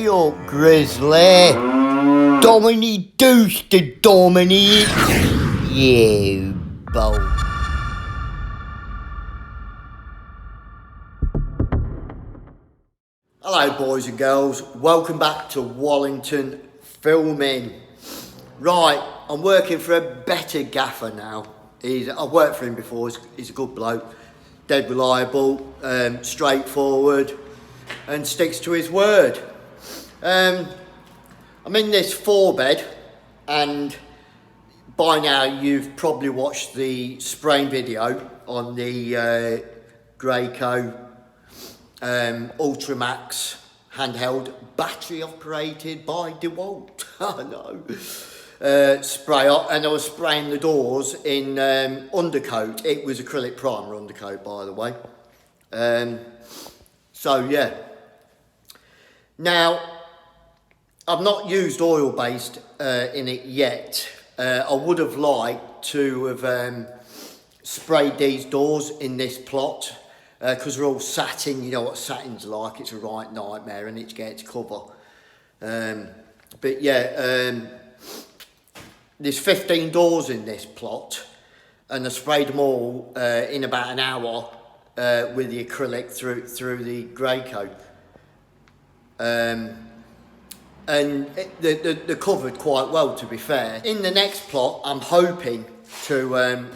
Hurry up, Grizzly. Dominique Deuce to Dominique. You bolt. Hello, boys and girls. Welcome back to Wallington Filming. Right, I'm working for a better gaffer now. I've worked for him before. He's a good bloke, dead reliable, straightforward, and sticks to his word. I'm in this 4-bed, and by now you've probably watched the spraying video on the Graco Ultramax handheld, battery operated by DeWalt. I know. Sprayer, and I was spraying the doors in undercoat. It was acrylic primer undercoat, by the way. So yeah. Now, I've not used oil-based in it yet. I would have liked to have sprayed these doors in this plot because they're all satin. You know what satin's like, it's a right nightmare and it gets cover. But yeah, there's 15 doors in this plot and I sprayed them all in about an hour with the acrylic through the Graco. And they're covered quite well, to be fair. In the next plot, I'm hoping to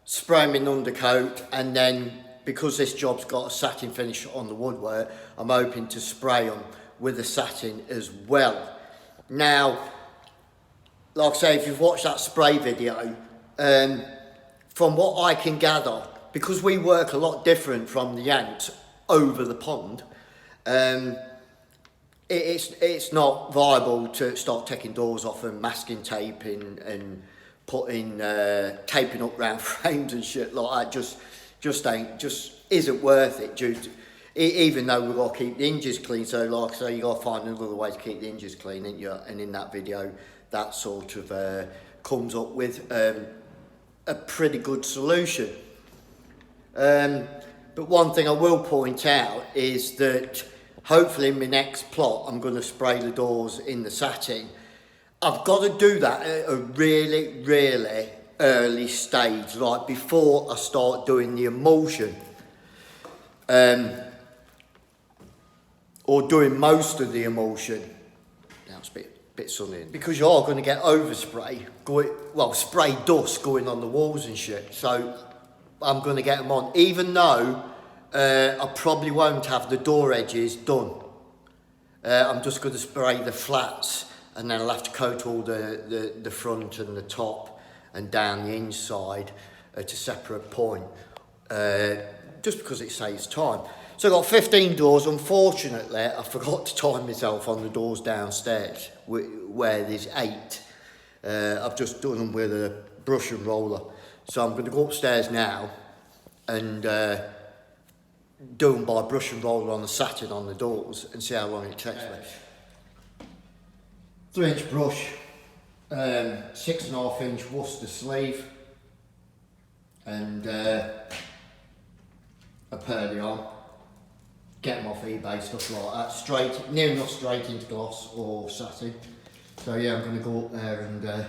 spray them in undercoat, and then because this job's got a satin finish on the woodwork, I'm hoping to spray them with the satin as well. Now, like I say, if you've watched that spray video, from what I can gather, because we work a lot different from the Yanks over the pond, it's not viable to start taking doors off and masking tape and putting taping up round frames and shit like that. Just isn't worth it. Even though we've got to keep the hinges clean, so like I say, you got to find another way to keep the hinges clean, ain't you? And in that video, that sort of comes up with a pretty good solution. But one thing I will point out is that hopefully in my next plot, I'm going to spray the doors in the satin. I've got to do that at a really, really early stage, like before I start doing the emulsion. Or doing most of the emulsion. Now it's a bit sunny. Because you are going to get overspray, spray dust going on the walls and shit. So I'm going to get them on, even though I probably won't have the door edges done. I'm just going to spray the flats, and then I'll have to coat all the front and the top and down the inside at a separate point, just because it saves time. So I've got 15 doors. Unfortunately, I forgot to time myself on the doors downstairs, where there's 8. I've just done them with a brush and roller. So I'm going to go upstairs now and do them by brush and roller on the satin on the doors and see how long it takes me. 3-inch brush, 6.5-inch Worcester sleeve, and a pearly arm. Get them off eBay, stuff like that. Near enough straight into gloss or satin. So yeah, I'm going to go up there and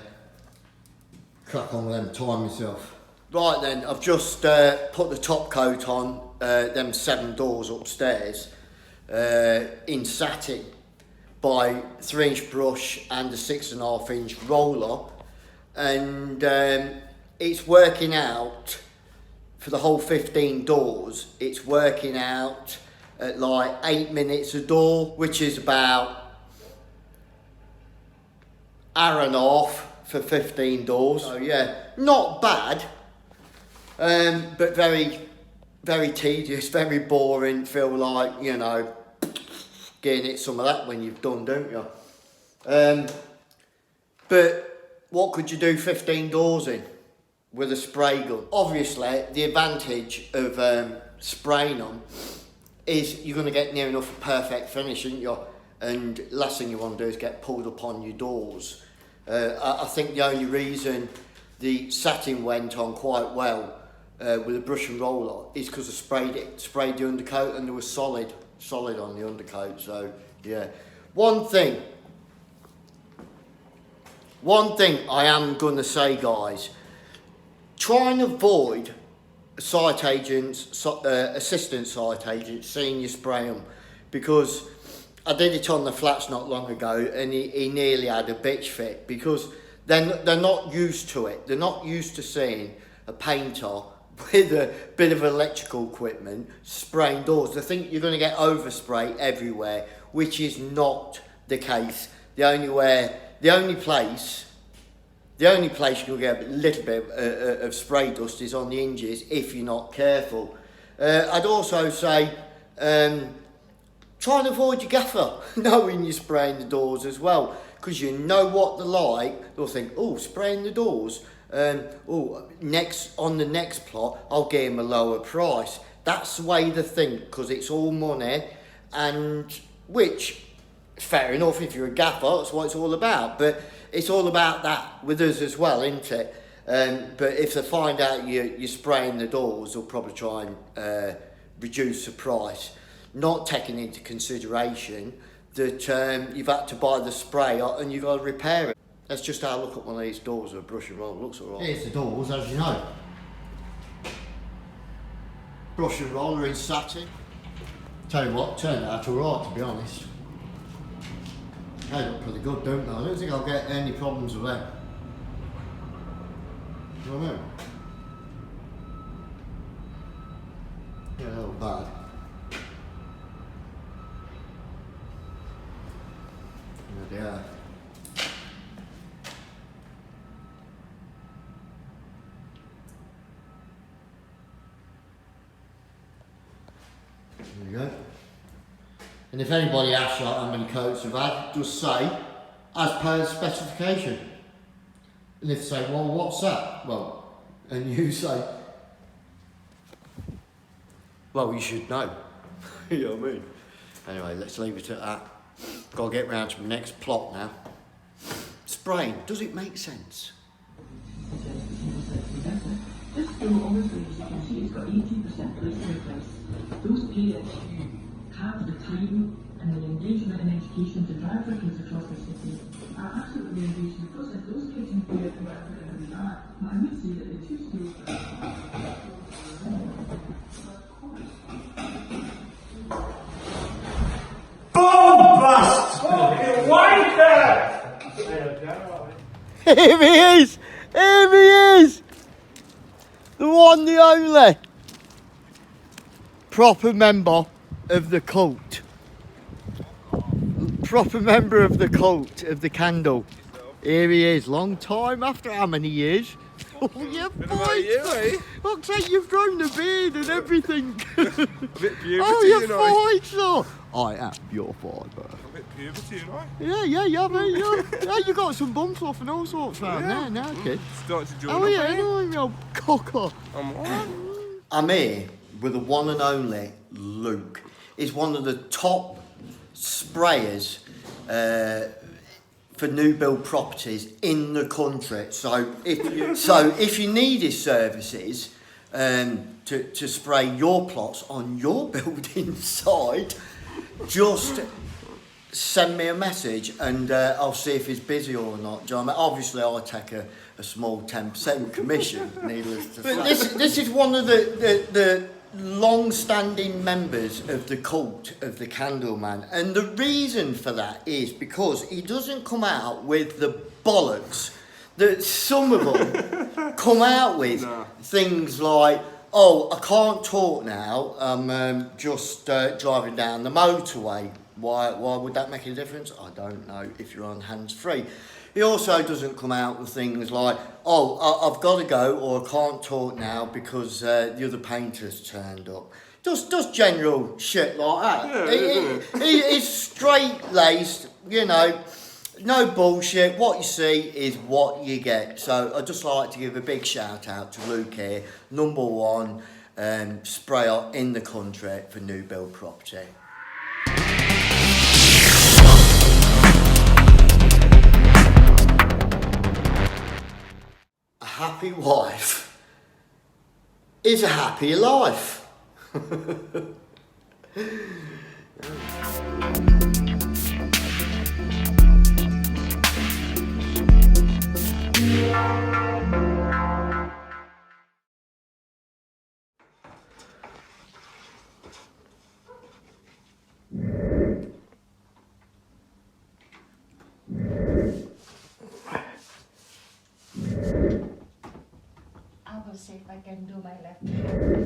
crack on with them, time myself. Right then, I've just put the top coat on them 7 doors upstairs in satin by 3-inch brush and a 6.5-inch roller, and it's working out for the whole 15 doors. It's working out at like 8 minutes a door, which is about hour and a half for 15 doors. So yeah, not bad. But very, very tedious, very boring. Feel like, you know, getting it some of that when you've done, don't you? But what could you do 15 doors in with a spray gun? Obviously, the advantage of spraying them is you're going to get near enough a perfect finish, aren't you? And last thing you want to do is get pulled up on your doors. I think the only reason the satin went on quite well with a brush and roller is because I sprayed the undercoat and there was solid on the undercoat. So yeah, One thing I am going to say, guys, try and avoid site agents, assistant site agents, seeing you spray them, because I did it on the flats not long ago and he nearly had a bitch fit, because they're not used to it. They're not used to seeing a painter with a bit of electrical equipment spraying doors. They think you're going to get overspray everywhere, which is not the case. The only place you'll get a little bit of spray dust is on the hinges if you're not careful. I'd also say try and avoid your gaffer knowing you're spraying the doors as well, because you know what they're like. They'll think, oh, spraying the doors, next on the next plot I'll give him a lower price. That's the way they think, because it's all money, and which fair enough if you're a gaffer, that's what it's all about, but it's all about that with us as well, isn't it? But if they find out you're spraying the doors, they'll probably try and reduce the price, not taking into consideration that you've had to buy the spray and you've got to repair it. Let's just have a look at one of these doors with a brush and roll. It looks alright. Here's the doors, as you know. Brush and roller in satin. Tell you what, turned out alright, to be honest. They look pretty good, don't they? I don't think I'll get any problems with them. You know what I mean? Yeah, they look bad. There they are. There you go. And if anybody asks you how many coats you've had, just say, as per the specification. And if they say, well, what's that? Well, and you say, well, you should know. You know what I mean? Anyway, let's leave it at that. Got to get round to the next plot now. Spraying, does it make sense? This bill obviously, as you can see, it's got 18% placed in place. Those parents who have the time and the engagement and education to drive their kids across the city are absolutely engaged in the process. Those kids in theory are whatever they are. But I would say that the two schools Bombast! Fucking wanker! Here he is! Here he is! The one, the only proper member of the cult. Proper member of the cult of the candle. Here he is, long time after how many years? Oh, you fight! Looks like you've grown a beard and everything. A bit puberty, Oh, you you know. fight! I am your father. A bit puberty, you know. Yeah, mate, yeah, you got some bumps off and all sorts around there now, kid. Start to join Oh, up, yeah, eh? you old cocker. I'm alright. I'm here with the one and only Luke. He's one of the top sprayers for new build properties in the country. So if you need his services to spray your plots on your building site, just send me a message and I'll see if he's busy or not. Do you know what I mean? Obviously, I take a small 10% commission, needless to say. But this is one of the long-standing members of the cult of the Candleman, and the reason for that is because he doesn't come out with the bollocks that some of them come out with. No. Things like, oh, I can't talk now, I'm just driving down the motorway. Why would that make a difference? I don't know, if you're on hands-free. He also doesn't come out with things like, oh, I've got to go, or I can't talk now because the other painter's turned up. Just general shit like that. Yeah, He's straight-laced, you know, no bullshit. What you see is what you get. So I'd just like to give a big shout-out to Luke here, number one sprayer in the country for new build property. A happy wife is a happy life. I will see if I can do my left hand.